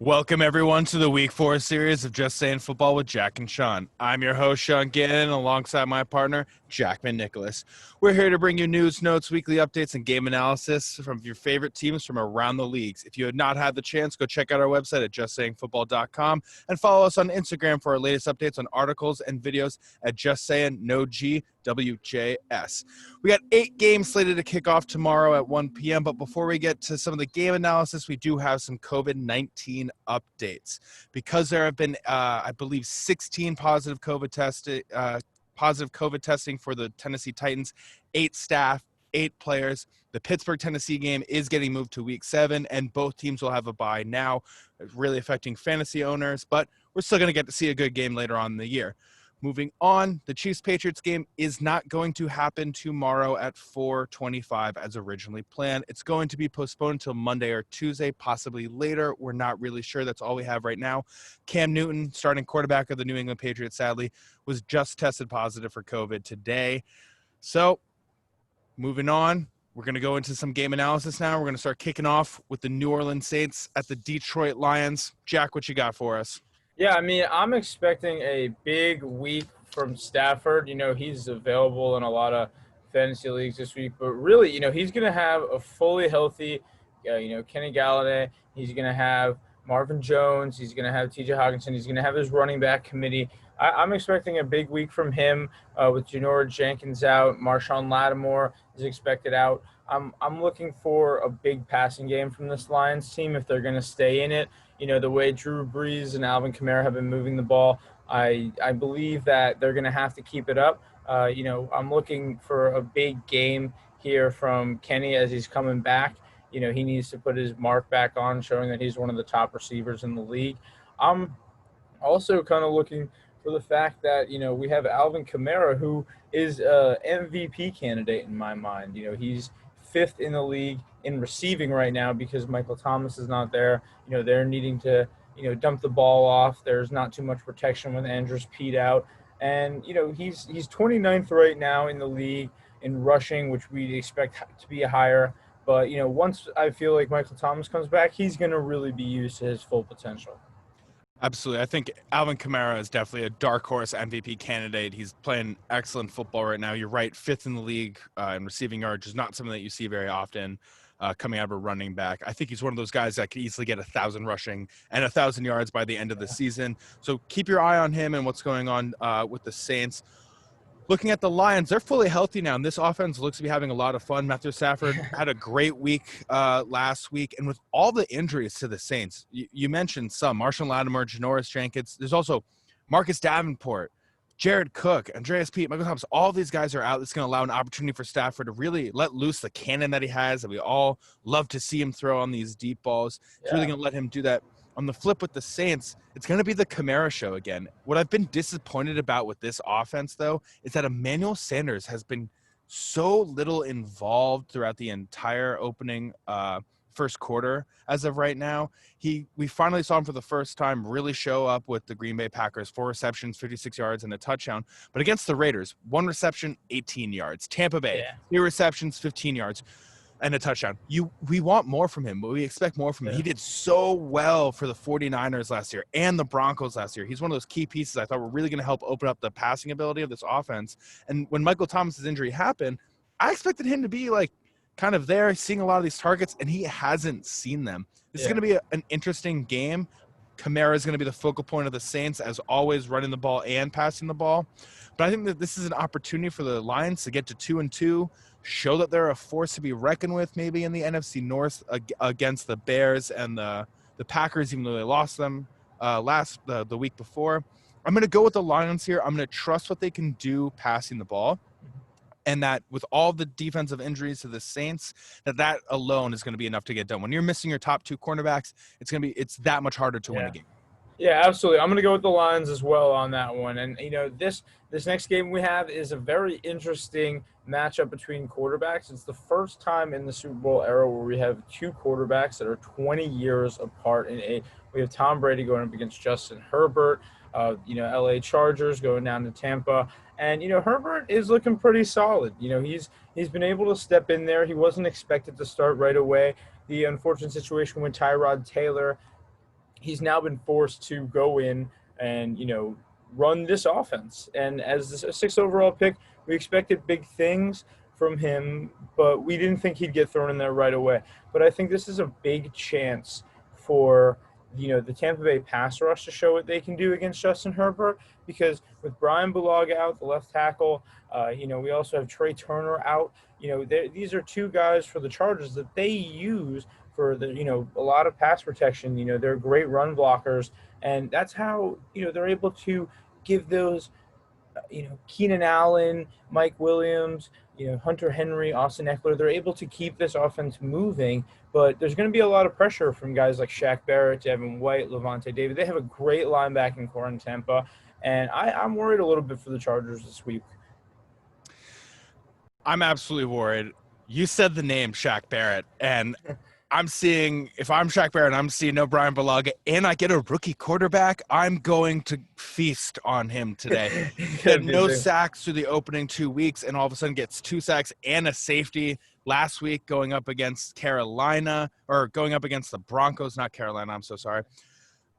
Welcome, everyone, to the Week 4 series of Just Saying Football with Jack and Sean. I'm your host, Sean Gannon, alongside my partner, Jackman Nicholas. We're here to bring you news, notes, weekly updates, and game analysis from your favorite teams from around the leagues. If you had not had the chance, go check out our website at justsayingfootball.com and follow us on Instagram for our latest updates on articles and videos at Just Saying No G WJS. We got 8 games slated to kick off tomorrow at 1 p.m., but before we get to some of the game analysis, we do have some COVID-19 updates. Because there have been, I believe, 16 positive COVID testing for the Tennessee Titans, 8 staff, 8 players. The Pittsburgh-Tennessee game is getting moved to Week 7, and both teams will have a bye now, really affecting fantasy owners, but we're still going to get to see a good game later on in the year. Moving on, the Chiefs-Patriots game is not going to happen tomorrow at 4:25 as originally planned. It's going to be postponed until Monday or Tuesday, possibly later. We're not really sure. That's all we have right now. Cam Newton, starting quarterback of the New England Patriots, sadly, was just tested positive for COVID today. So, moving on, we're going to go into some game analysis now. We're going to start kicking off with the New Orleans Saints at the Detroit Lions. Jack, what you got for us? Yeah, I mean, I'm expecting a big week from Stafford. He's available in a lot of fantasy leagues this week, but really, he's going to have a fully healthy, Kenny Galladay. He's going to have Marvin Jones. He's going to have T.J. Hockenson. He's going to have his running back committee. I'm expecting a big week from him with Janoris Jenkins out. Marshawn Lattimore is expected out. I'm looking for a big passing game from this Lions team if they're going to stay in it. The way Drew Brees and Alvin Kamara have been moving the ball, I believe that they're going to have to keep it up. I'm looking for a big game here from Kenny as he's coming back. He needs to put his mark back on, showing that he's one of the top receivers in the league. I'm also kind of looking for the fact that, we have Alvin Kamara, who is a MVP candidate in my mind. He's 5th in the league in receiving right now because Michael Thomas is not there. They're needing to, dump the ball off. There's not too much protection with Andrews Pete out. And, he's 29th right now in the league in rushing, which we expect to be higher. But, once I feel like Michael Thomas comes back, he's going to really be used to his full potential. Absolutely. I think Alvin Kamara is definitely a dark horse MVP candidate. He's playing excellent football right now. You're right, 5th in the league in receiving yards is not something that you see very often coming out of a running back. I think he's one of those guys that could easily get 1,000 rushing and 1,000 yards by the end of the season. So keep your eye on him and what's going on with the Saints. Looking at the Lions, they're fully healthy now, and this offense looks to be having a lot of fun. Matthew Stafford had a great week last week, and with all the injuries to the Saints, you mentioned some, Marshawn Lattimore, Janoris Jenkins. There's also Marcus Davenport, Jared Cook, Andreas Pete, Michael Thomas. All these guys are out. It's going to allow an opportunity for Stafford to really let loose the cannon that he has, that we all love to see him throw on these deep balls. It's really going to let him do that. On the flip with the Saints, it's going to be the Kamara show again. What I've been disappointed about with this offense, though, is that Emmanuel Sanders has been so little involved throughout the entire opening first quarter as of right now. We finally saw him for the first time really show up with the Green Bay Packers, 4 receptions, 56 yards, and a touchdown. But against the Raiders, 1 reception, 18 yards. Tampa Bay, 3 receptions, 15 yards. And a touchdown. We want more from him, but we expect more from him. He did so well for the 49ers last year and the Broncos last year. He's one of those key pieces I thought were really going to help open up the passing ability of this offense. And when Michael Thomas's injury happened, I expected him to be like kind of there, seeing a lot of these targets, and he hasn't seen them. This is going to be an interesting game. Kamara is going to be the focal point of the Saints, as always, running the ball and passing the ball. But I think that this is an opportunity for the Lions to get to 2-2, show that they're a force to be reckoned with maybe in the NFC North against the Bears and the Packers, even though they lost them the week before. I'm going to go with the Lions here. I'm going to trust what they can do passing the ball. And that with all the defensive injuries to the Saints, that alone is going to be enough to get done. When you're missing your top 2 cornerbacks, it's that much harder to win a game. Yeah, absolutely. I'm going to go with the Lions as well on that one. And, this next game we have is a very interesting matchup between quarterbacks. It's the first time in the Super Bowl era where we have 2 quarterbacks that are 20 years apart. We have Tom Brady going up against Justin Herbert, LA Chargers going down to Tampa. And, Herbert is looking pretty solid. He's been able to step in there. He wasn't expected to start right away. The unfortunate situation with Tyrod Taylor he's now been forced to go in and, run this offense. And as a sixth overall pick, we expected big things from him, but we didn't think he'd get thrown in there right away. But I think this is a big chance for the Tampa Bay pass rush to show what they can do against Justin Herbert, because with Brian Bulaga out, the left tackle, we also have Trey Turner out. These are two guys for the Chargers that they use for a lot of pass protection. They're great run blockers, and that's how they're able to give those Keenan Allen, Mike Williams, Hunter Henry, Austin Eckler, they're able to keep this offense moving. But there's going to be a lot of pressure from guys like Shaq Barrett, Devin White, Levante David. They have a great linebacking core in Tampa, and I'm worried a little bit for the Chargers this week. I'm absolutely worried. You said the name Shaq Barrett, and if I'm Shaq Barrett, I'm seeing no Brian Bulaga, and I get a rookie quarterback, I'm going to feast on him today. He had no sacks through the opening 2 weeks, and all of a sudden gets 2 sacks and a safety last week going up against the Broncos, not Carolina. I'm so sorry.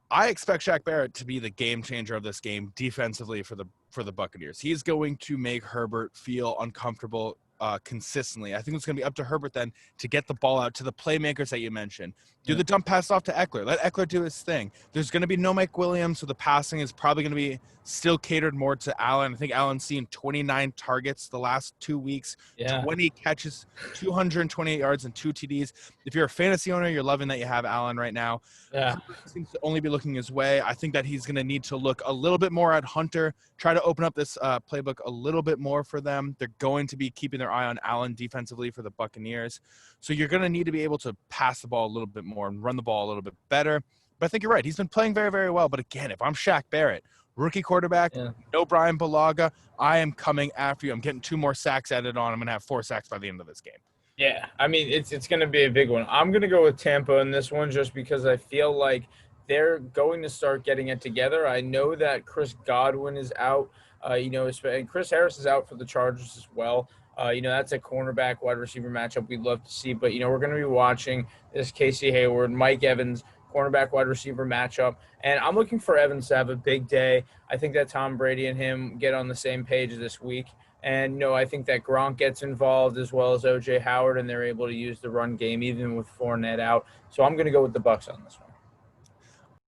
I expect Shaq Barrett to be the game changer of this game defensively for the Buccaneers. He's going to make Herbert feel uncomfortable consistently. I think it's going to be up to Herbert then to get the ball out to the playmakers that you mentioned. Do the dump pass off to Eckler. Let Eckler do his thing. There's going to be no Mike Williams, so the passing is probably going to be still catered more to Allen. I think Allen's seen 29 targets the last 2 weeks, 20 catches, 228 yards, and 2 TDs. If you're a fantasy owner, you're loving that you have Allen right now. Yeah. He seems to only be looking his way. I think that he's going to need to look a little bit more at Hunter, try to open up this playbook a little bit more for them. They're going to be keeping their eye on Allen defensively for the Buccaneers. So you're going to need to be able to pass the ball a little bit more and run the ball a little bit better. But I think you're right. He's been playing very, very well. But again, if I'm Shaq Barrett, rookie quarterback, no Brian Bulaga, I am coming after you. I'm getting 2 more sacks added on. I'm going to have 4 sacks by the end of this game. Yeah, I mean, it's going to be a big one. I'm going to go with Tampa in this one just because I feel like they're going to start getting it together. I know that Chris Godwin is out, and Chris Harris is out for the Chargers as well. That's a cornerback wide receiver matchup we'd love to see. But, we're going to be watching this Casey Hayward, Mike Evans, cornerback wide receiver matchup. And I'm looking for Evans to have a big day. I think that Tom Brady and him get on the same page this week. And, I think that Gronk gets involved as well as O.J. Howard, and they're able to use the run game even with Fournette out. So I'm going to go with the Bucs on this one.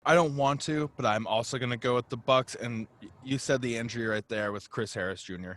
I don't want to, but I'm also going to go with the Bucs. And you said the injury right there with Chris Harris Jr.,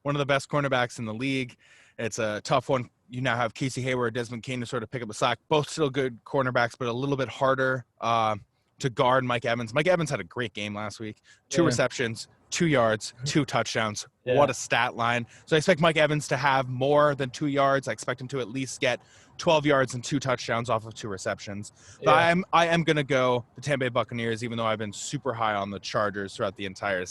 one of the best cornerbacks in the league. It's a tough one. You now have Casey Hayward, Desmond King to sort of pick up the slack. Both still good cornerbacks, but a little bit harder to guard Mike Evans. Mike Evans had a great game last week. 2 receptions, 2 yards, 2 touchdowns. What a stat line. So I expect Mike Evans to have more than 2 yards. I expect him to at least get 12 yards and 2 touchdowns off of 2 receptions. But I am going to go the Tampa Bay Buccaneers, even though I've been super high on the Chargers throughout the entire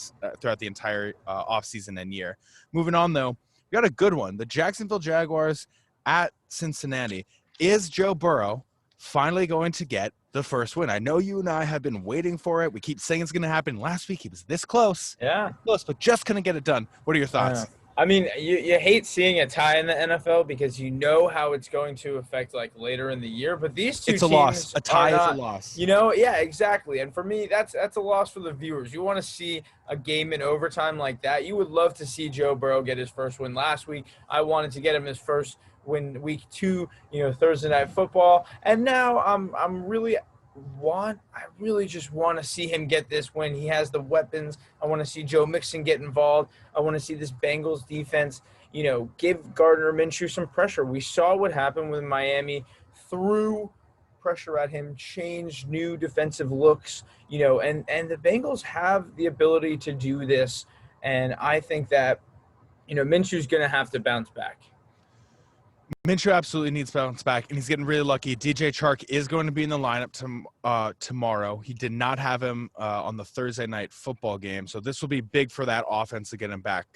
offseason and year. Moving on, though, we got a good one. The Jacksonville Jaguars at Cincinnati. Is Joe Burrow finally going to get the first win? I know you and I have been waiting for it. We keep saying it's going to happen. Last week he was this close. But just couldn't get it done. What are your thoughts? I mean, you hate seeing a tie in the NFL because you know how it's going to affect later in the year. But these two teams, a loss. A tie is a loss. Yeah, exactly. And for me, that's a loss for the viewers. You want to see a game in overtime like that. You would love to see Joe Burrow get his first win last week. I wanted to get him his first win week 2, Thursday Night Football. And now I really just want to see him get this win. He has the weapons. I want to see Joe Mixon get involved. I want to see this Bengals defense, give Gardner Minshew some pressure. We saw what happened with Miami, threw pressure at him, changed new defensive looks, and the Bengals have the ability to do this. And I think that, Minshew's going to have to bounce back. Minshew absolutely needs to bounce back, and he's getting really lucky. DJ Chark is going to be in the lineup tomorrow. He did not have him on the Thursday night football game, so this will be big for that offense to get him back.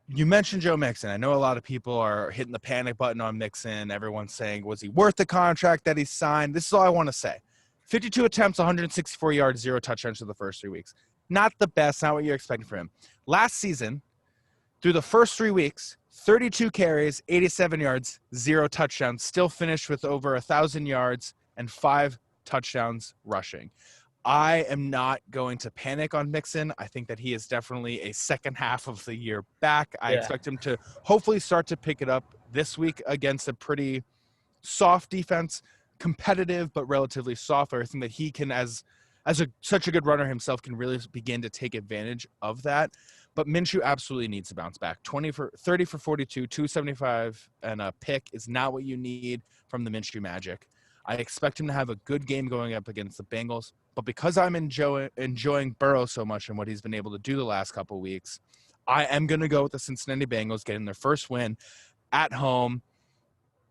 You mentioned Joe Mixon. I know a lot of people are hitting the panic button on Mixon. Everyone's saying, was he worth the contract that he signed? This is all I want to say. 52 attempts, 164 yards, 0 touchdowns for the first 3 weeks. Not the best, not what you're expecting from him. Last season, through the first 3 weeks, 32 carries, 87 yards, 0 touchdowns, still finished with over 1,000 yards and 5 touchdowns rushing. I am not going to panic on Mixon. I think that he is definitely a second half of the year back. I Yeah. expect him to hopefully start to pick it up this week against a pretty soft defense, competitive but relatively soft. I think that he can, as such a good runner himself, can really begin to take advantage of that. But Minshew absolutely needs to bounce back. 30 for 42, 275, and a pick is not what you need from the Minshew Magic. I expect him to have a good game going up against the Bengals, but because I'm enjoying Burrow so much and what he's been able to do the last couple of weeks, I am going to go with the Cincinnati Bengals getting their first win at home.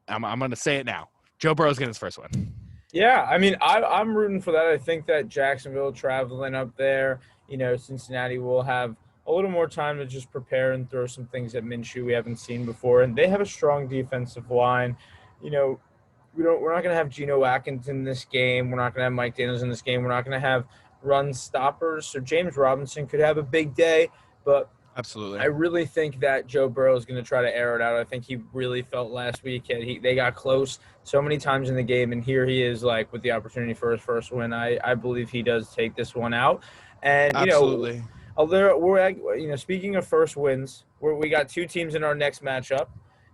I'm going to say it now. Joe Burrow's getting his first win. Yeah, I mean, I'm rooting for that. I think that Jacksonville traveling up there, Cincinnati will have a little more time to just prepare and throw some things at Minshew we haven't seen before. And they have a strong defensive line. We're not going to have Geno Atkins in this game. We're not going to have Mike Daniels in this game. We're not going to have run stoppers. So James Robinson could have a big day, but absolutely, I really think that Joe Burrow is going to try to air it out. I think he really felt last week they got close so many times in the game, and here he is, like, with the opportunity for his first win. I believe he does take this one out, and absolutely. We're speaking of first wins, we got two teams in our next matchup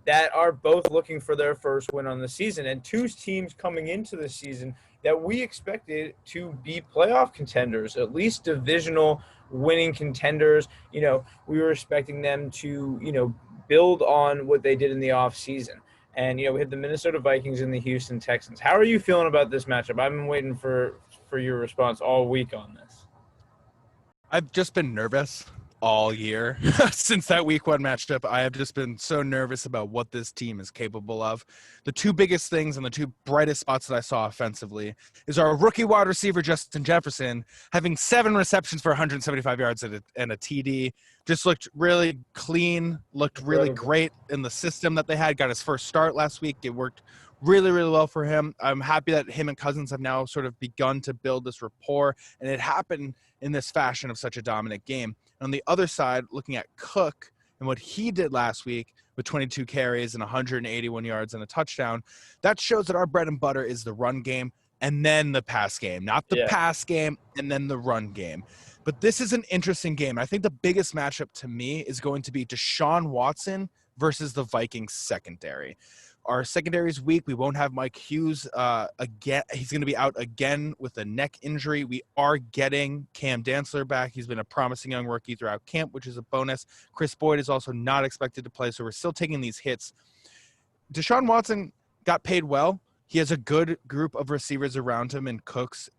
that are both looking for their first win on the season, and two teams coming into the season that we expected to be playoff contenders, at least divisional winning contenders. We were expecting them to, build on what they did in the offseason. And, we had the Minnesota Vikings and the Houston Texans. How are you feeling about this matchup? I've been waiting for your response all week on this. I've just been nervous all year since that week one matchup. I have just been so nervous about what this team is capable of. The two biggest things and the two brightest spots that I saw offensively is our rookie wide receiver, Justin Jefferson, having 7 receptions for 175 yards and a TD. Just looked really clean, looked really great in the system that they had. Got his first start last week. It worked really, really well for him. I'm happy that him and Cousins have now sort of begun to build this rapport, and it happened in this fashion of such a dominant game. On the other side, looking at Cook and what he did last week with 22 carries and 181 yards and a touchdown, that shows that our bread and butter is the run game and then the pass game, not the pass game and then the run game. But this is an interesting game. I think the biggest matchup to me is going to be Deshaun Watson versus the Vikings secondary. Our secondary is weak. We won't have Mike Hughes again. He's going to be out again with a neck injury. We are getting Cam Dantzler back. He's been a promising young rookie throughout camp, which is a bonus. Chris Boyd is also not expected to play, so we're still taking these hits. Deshaun Watson got paid well. He has a good group of receivers around him in Cooks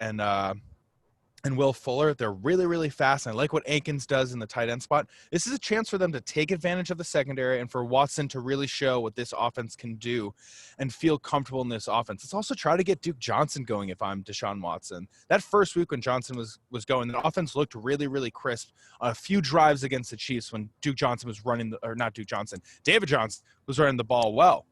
and Will Fuller. They're really, really fast. And I like what Akins does in the tight end spot. This is a chance for them to take advantage of the secondary and for Watson to really show what this offense can do and feel comfortable in this offense. Let's also try to get Duke Johnson going if I'm Deshaun Watson. That first week when Johnson was going, the offense looked really, really crisp on a few drives against the Chiefs when Duke Johnson was running David Johnson was running the ball well.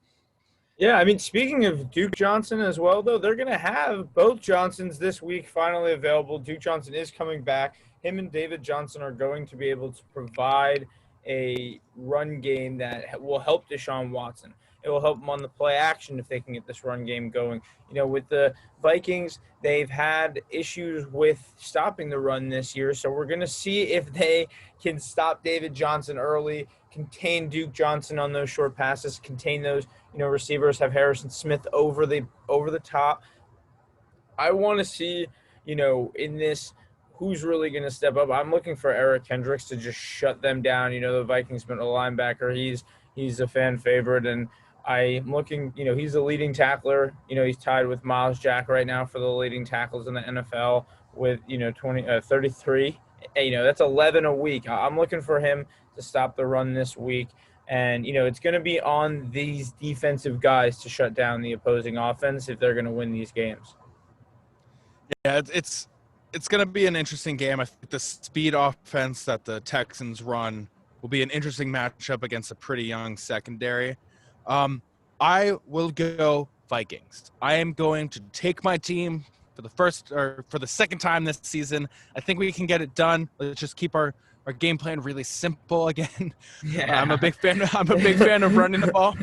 Yeah, I mean, speaking of Duke Johnson as well, though, they're going to have both Johnsons this week finally available. Duke Johnson is coming back. Him and David Johnson are going to be able to provide a run game that will help Deshaun Watson. It will help them on the play action if they can get this run game going. With the Vikings, they've had issues with stopping the run this year, so we're going to see if they can stop David Johnson early, contain Duke Johnson on those short passes, contain those, receivers, have Harrison Smith over the top. I want to see, in this, who's really going to step up. I'm looking for Eric Kendricks to just shut them down. The Vikings middle linebacker, he's a fan favorite, and I'm looking, he's the leading tackler. He's tied with Miles Jack right now for the leading tackles in the NFL with, 33. That's 11 a week. I'm looking for him to stop the run this week. And, it's going to be on these defensive guys to shut down the opposing offense if they're going to win these games. Yeah, it's going to be an interesting game. I think the speed offense that the Texans run will be an interesting matchup against a pretty young secondary. I will go Vikings. I am going to take my team for the second time this season. I think we can get it done. Let's just keep our our game plan really simple again. I'm Yeah. a big fan. I'm a big fan of running the ball.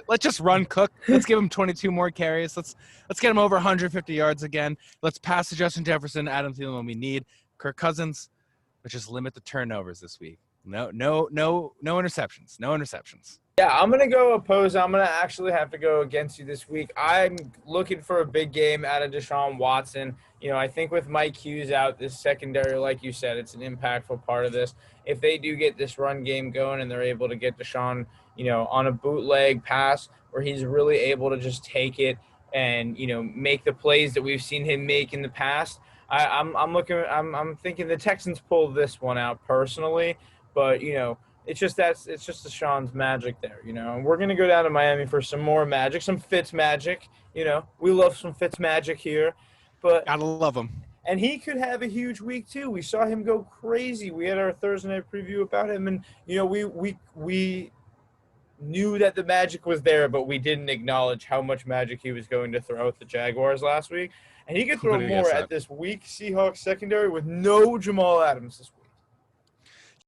Let's just run Cook. Let's give him 22 more carries. Let's get him over 150 yards again. Let's pass to Justin Jefferson, Adam Thielen when we need. Kirk Cousins. Let's just limit the turnovers this week. No interceptions. No interceptions. Yeah, I'm going to go opposed. I'm going to actually have to go against you this week. I'm looking for a big game out of Deshaun Watson. I think with Mike Hughes out, this secondary, like you said, it's an impactful part of this. If they do get this run game going and they're able to get Deshaun, on a bootleg pass where he's really able to just take it and, make the plays that we've seen him make in the past, I'm thinking the Texans pull this one out personally, but, it's just Deshaun's magic there, and we're gonna go down to Miami for some more magic, some Fitz magic. We love some Fitz magic here, but Gotta love him. and he could have a huge week too. We saw him go crazy. We had our Thursday night preview about him, and we knew that the magic was there, but we didn't acknowledge how much magic he was going to throw at the Jaguars last week, and he could throw more at this weak Seahawks secondary with no Jamal Adams this week.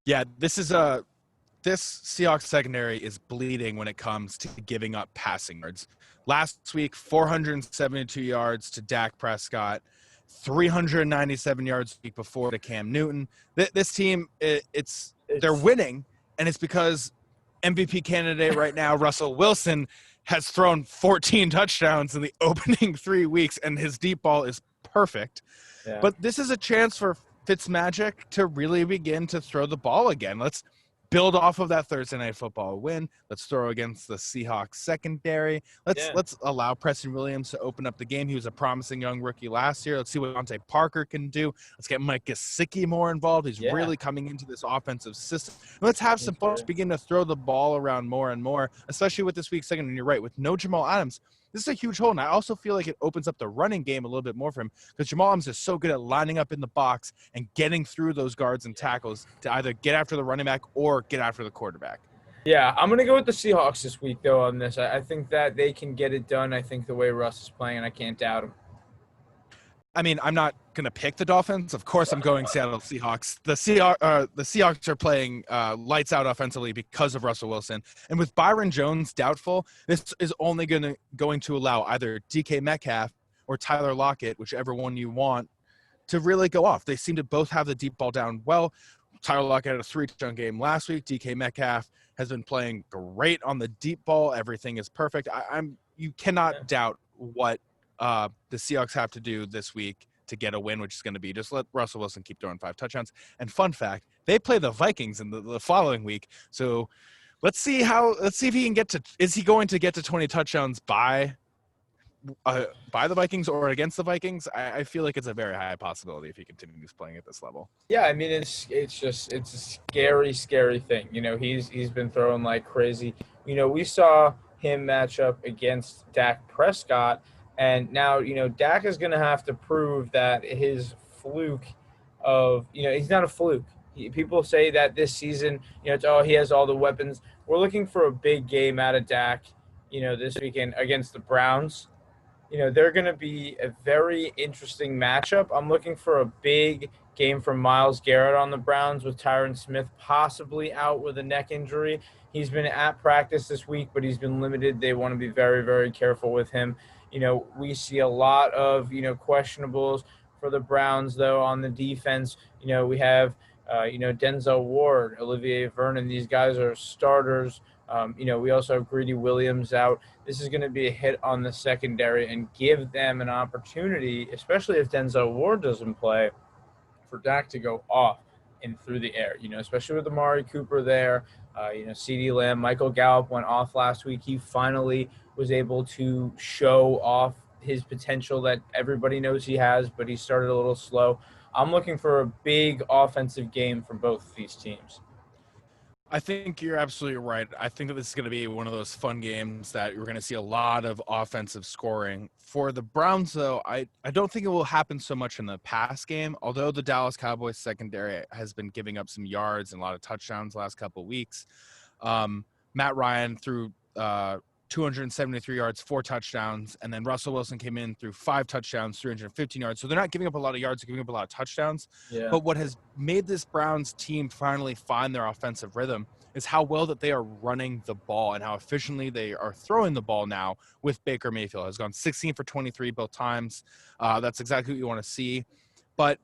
Yeah, this Seahawks secondary is bleeding when it comes to giving up passing yards. Last week, 472 yards to Dak Prescott, 397 yards the week before to Cam Newton. This team, they're winning, and it's because MVP candidate right now, Russell Wilson, has thrown 14 touchdowns in the opening 3 weeks, and his deep ball is perfect. Yeah. But this is a chance for Fitzmagic to really begin to throw the ball again. Let's build off of that Thursday Night Football win. Let's throw against the Seahawks secondary. Let's allow Preston Williams to open up the game. He was a promising young rookie last year. Let's see what Devontae Parker can do. Let's get Mike Gesicki more involved. He's really coming into this offensive system. Let's have some fun. Begin to throw the ball around more and more, especially with this week's second. And you're right, with no Jamal Adams, this is a huge hole, and I also feel like it opens up the running game a little bit more for him because Jamal Adams is so good at lining up in the box and getting through those guards and tackles to either get after the running back or get after the quarterback. Yeah, I'm going to go with the Seahawks this week, though, on this. I think that they can get it done. I think the way Russ is playing, I can't doubt him. I mean, I'm not going to pick the Dolphins. Of course, I'm going Seattle Seahawks. The Seahawks are playing lights out offensively because of Russell Wilson. And with Byron Jones doubtful, this is only going to allow either DK Metcalf or Tyler Lockett, whichever one you want, to really go off. They seem to both have the deep ball down well. Tyler Lockett had a 3-touchdown game last week. DK Metcalf has been playing great on the deep ball. Everything is perfect. You cannot doubt what the Seahawks have to do this week to get a win, which is going to be just let Russell Wilson keep throwing 5 touchdowns. And fun fact, they play the Vikings in the following week. So let's see if he can is he going to get to 20 touchdowns by the Vikings or against the Vikings? I feel like it's a very high possibility if he continues playing at this level. Yeah, I mean, it's a scary, scary thing. He's been throwing like crazy. We saw him match up against Dak Prescott, and now, Dak is going to have to prove that his fluke of, he's not a fluke. People say that this season, he has all the weapons. We're looking for a big game out of Dak, this weekend against the Browns. They're going to be a very interesting matchup. I'm looking for a big game from Myles Garrett on the Browns with Tyron Smith possibly out with a neck injury. He's been at practice this week, but he's been limited. They want to be very, very careful with him. We see a lot of, questionables for the Browns, though, on the defense. We have, Denzel Ward, Olivier Vernon. These guys are starters. We also have Greedy Williams out. This is going to be a hit on the secondary and give them an opportunity, especially if Denzel Ward doesn't play, for Dak to go off and through the air, especially with Amari Cooper there. CeeDee Lamb, Michael Gallup went off last week. He finally was able to show off his potential that everybody knows he has, but he started a little slow. I'm looking for a big offensive game from both of these teams. I think you're absolutely right. I think that this is going to be one of those fun games that you're going to see a lot of offensive scoring. For the Browns, though, I don't think it will happen so much in the pass game, although the Dallas Cowboys secondary has been giving up some yards and a lot of touchdowns the last couple of weeks. Matt Ryan threw 273 yards, 4 touchdowns. And then Russell Wilson came in through 5 touchdowns, 315 yards. So they're not giving up a lot of yards, they're giving up a lot of touchdowns. Yeah. But what has made this Browns team finally find their offensive rhythm is how well that they are running the ball and how efficiently they are throwing the ball now with Baker Mayfield. Has gone 16 for 23 both times. That's exactly what you want to see. But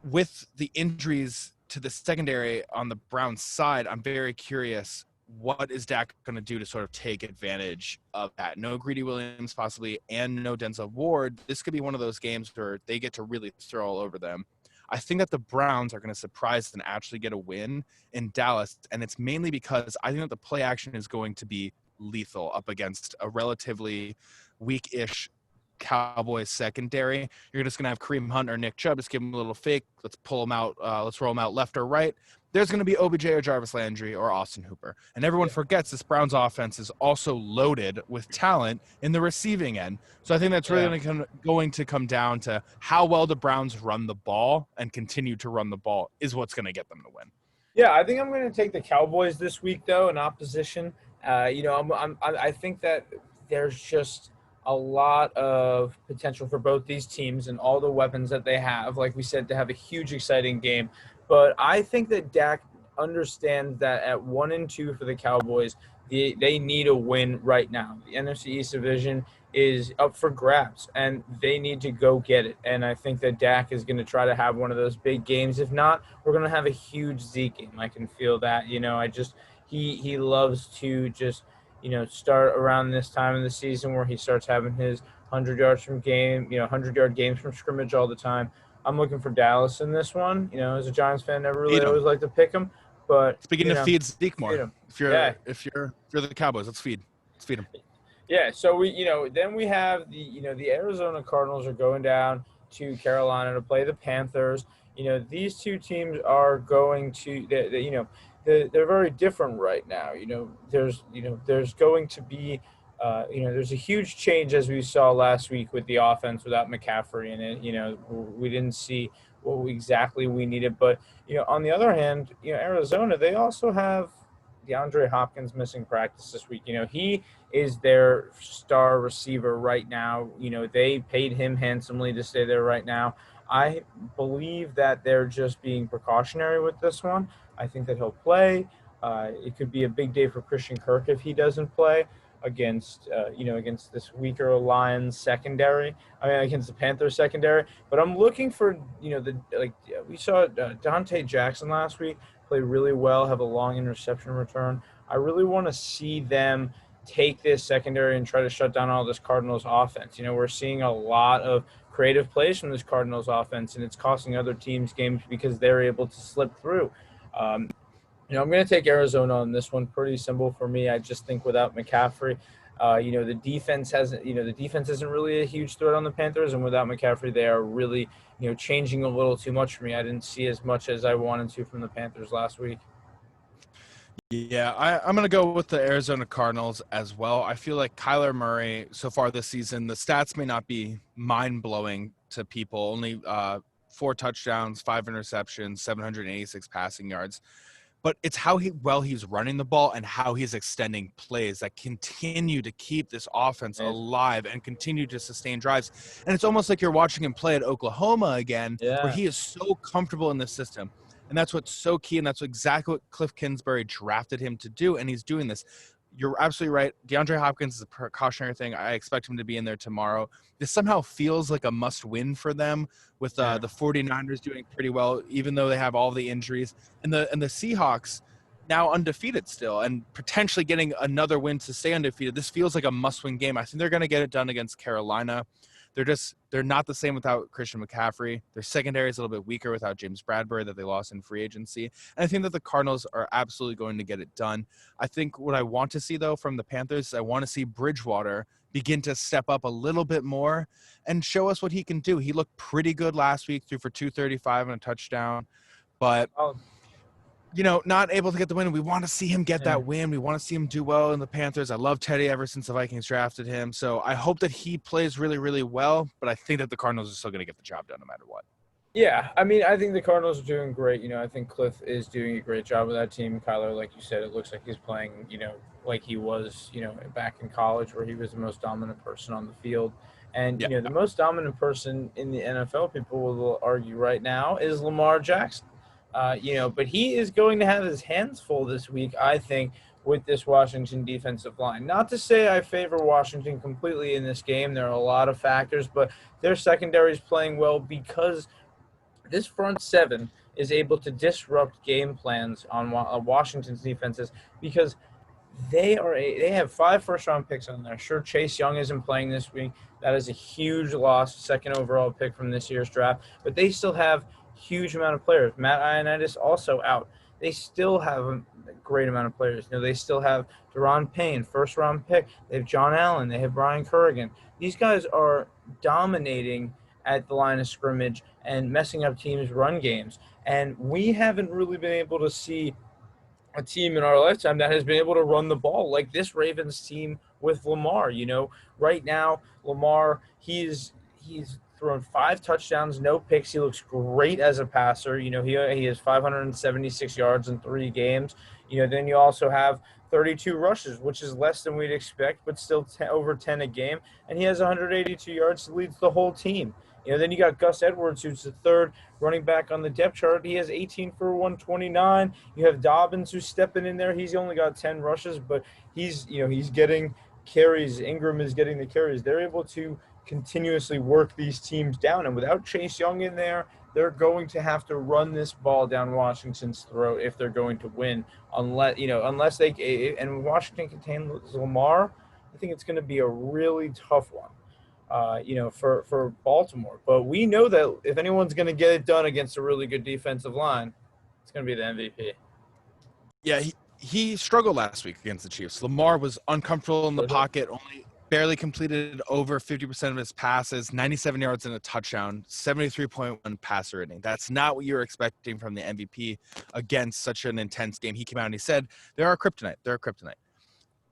with the injuries to the secondary on the Browns side, I'm very curious, what is Dak going to do to sort of take advantage of that? No Greedy Williams possibly, and no Denzel Ward. This could be one of those games where they get to really throw all over them. I think that the Browns are going to surprise and actually get a win in Dallas, and it's mainly because I think that the play action is going to be lethal up against a relatively weak-ish Cowboys secondary. You're just going to have Kareem Hunt or Nick Chubb, just give them a little fake. Let's pull them out. Let's roll them out left or right. There's going to be OBJ or Jarvis Landry or Austin Hooper. And everyone forgets this Browns offense is also loaded with talent in the receiving end. So I think that's really going to come down to how well the Browns run the ball and continue to run the ball is what's going to get them to win. Yeah, I think I'm going to take the Cowboys this week, though, in opposition. I think that there's just a lot of potential for both these teams and all the weapons that they have, like we said, to have a huge, exciting game. But I think that Dak understands that at 1-2 for the Cowboys, they need a win right now. The NFC East division is up for grabs, and they need to go get it. And I think that Dak is going to try to have one of those big games. If not, we're going to have a huge Zeke game. I can feel that. He loves to just start around this time of the season where he starts having his 100 yards from game, 100-yard games from scrimmage all the time. I'm looking for Dallas in this one. As a Giants fan, never really always like to pick them. But speaking of feed Zeke more, if you're the Cowboys, let's feed him. Yeah. So then we have the Arizona Cardinals are going down to Carolina to play the Panthers. These two teams are going to they're very different right now. There's going to be there's a huge change as we saw last week with the offense without McCaffrey in it. We didn't see what exactly we needed. But, on the other hand, Arizona, they also have DeAndre Hopkins missing practice this week. He is their star receiver right now. They paid him handsomely to stay there right now. I believe that they're just being precautionary with this one. I think that he'll play. It could be a big day for Christian Kirk if he doesn't play against this weaker Lions secondary. Against the Panthers secondary. But I'm looking for, we saw Dante Jackson last week play really well, have a long interception return. I really want to see them take this secondary and try to shut down all this Cardinals offense. We're seeing a lot of creative plays from this Cardinals offense, and it's costing other teams games because they're able to slip through. I'm going to take Arizona on this one. Pretty simple for me. I just think without McCaffrey, the defense isn't really a huge threat on the Panthers, and without McCaffrey, they are really, changing a little too much for me. I didn't see as much as I wanted to from the Panthers last week. Yeah, I'm going to go with the Arizona Cardinals as well. I feel like Kyler Murray so far this season, the stats may not be mind-blowing to people. Only 4 touchdowns, 5 interceptions, 786 passing yards. But it's how he's running the ball and how he's extending plays that continue to keep this offense alive and continue to sustain drives. And it's almost like you're watching him play at Oklahoma again, where he is so comfortable in this system. And that's what's so key, and that's exactly what Cliff Kingsbury drafted him to do, and he's doing this. You're absolutely right. DeAndre Hopkins is a precautionary thing. I expect him to be in there tomorrow. This somehow feels like a must-win for them with the 49ers doing pretty well, even though they have all the injuries. And the Seahawks now undefeated still and potentially getting another win to stay undefeated. This feels like a must-win game. I think they're going to get it done against Carolina. They're not the same without Christian McCaffrey. Their secondary is a little bit weaker without James Bradbury that they lost in free agency. And I think that the Cardinals are absolutely going to get it done. I think what I want to see, though, from the Panthers, I want to see Bridgewater begin to step up a little bit more and show us what he can do. He looked pretty good last week, threw for 235 and a touchdown. But not able to get the win. We want to see him get that win. We want to see him do well in the Panthers. I love Teddy ever since the Vikings drafted him. So I hope that he plays really, really well, but I think that the Cardinals are still going to get the job done no matter what. Yeah, I think the Cardinals are doing great. I think Cliff is doing a great job with that team. Kyler, like you said, it looks like he's playing, like he was, back in college where he was the most dominant person on the field. And, Yeah. the most dominant person in the NFL, people will argue right now, is Lamar Jackson. But he is going to have his hands full this week, I think, with this Washington defensive line. Not to say I favor Washington completely in this game. There are a lot of factors, but their secondary is playing well because this front seven is able to disrupt game plans on Washington's defenses because they have 5 first-round picks on there. Sure, Chase Young isn't playing this week. That is a huge loss, second overall pick from this year's draft. But they still have huge amount of players. Matt Ioannidis also out. They still have a great amount of players. They still have Deron Payne, first-round pick. They have John Allen. They have Brian Kerrigan. These guys are dominating at the line of scrimmage and messing up teams' run games. And we haven't really been able to see a team in our lifetime that has been able to run the ball like this Ravens team with Lamar. Right now, Lamar, he's thrown 5 touchdowns, no picks. He looks great as a passer. He has 576 yards in 3 games. Then you also have 32 rushes, which is less than we'd expect, but still over 10 a game. And he has 182 yards, leads the whole team. Then you got Gus Edwards, who's the 3rd running back on the depth chart. He has 18 for 129. You have Dobbins, who's stepping in there. He's only got 10 rushes, but he's getting carries. Ingram is getting the carries. They're able to continuously work these teams down. And without Chase Young in there, they're going to have to run this ball down Washington's throat if they're going to win. Unless they – and Washington contains Lamar, I think it's going to be a really tough one. For Baltimore. But we know that if anyone's going to get it done against a really good defensive line, it's going to be the MVP. Yeah, he struggled last week against the Chiefs. Lamar was uncomfortable in the pocket, only barely completed over 50% of his passes, 97 yards and a touchdown, 73.1 passer rating. That's not what you're expecting from the MVP against such an intense game. He came out and he said, they're our kryptonite.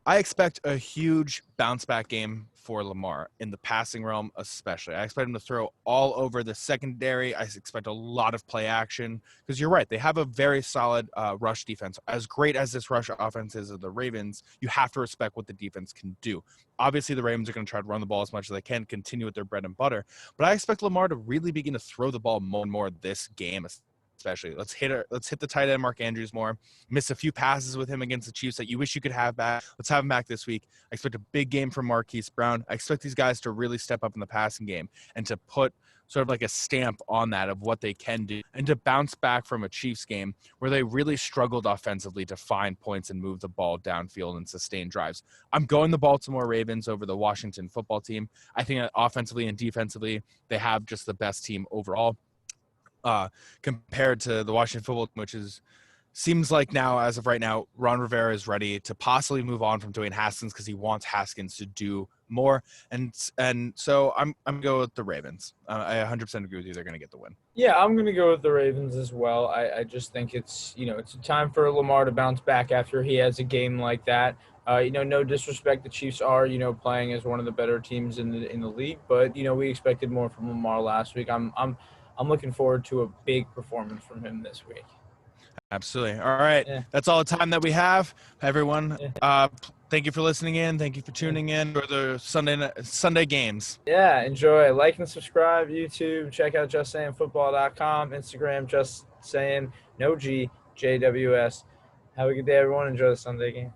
I expect a huge bounce-back game for Lamar in the passing realm especially. I expect him to throw all over the secondary. I expect a lot of play action because you're right. They have a very solid rush defense. As great as this rush offense is of the Ravens, you have to respect what the defense can do. Obviously, the Ravens are going to try to run the ball as much as they can, continue with their bread and butter. But I expect Lamar to really begin to throw the ball more and more this game, especially. Let's hit the tight end Mark Andrews more. Miss a few passes with him against the Chiefs that you wish you could have back. Let's have him back this week. I expect a big game from Marquise Brown. I expect these guys to really step up in the passing game and to put sort of like a stamp on that of what they can do and to bounce back from a Chiefs game where they really struggled offensively to find points and move the ball downfield and sustain drives. I'm going the Baltimore Ravens over the Washington football team. I think that offensively and defensively, they have just the best team overall. Compared to the Washington football team, which seems like now, as of right now, Ron Rivera is ready to possibly move on from Dwayne Haskins because he wants Haskins to do more. And so I'm going to go with the Ravens. I 100% agree with you. They're going to get the win. Yeah, I'm going to go with the Ravens as well. I just think it's a time for Lamar to bounce back after he has a game like that. No disrespect, the Chiefs are, playing as one of the better teams in the league, but we expected more from Lamar last week. I'm looking forward to a big performance from him this week. Absolutely. All right. Yeah. That's all the time that we have, everyone. Yeah. Thank you for listening in. Thank you for tuning in for the Sunday games. Yeah, enjoy. Like and subscribe. YouTube. Check out JustSayingFootball.com. Instagram, Just Saying, no G, JWS. Have a good day, everyone. Enjoy the Sunday games.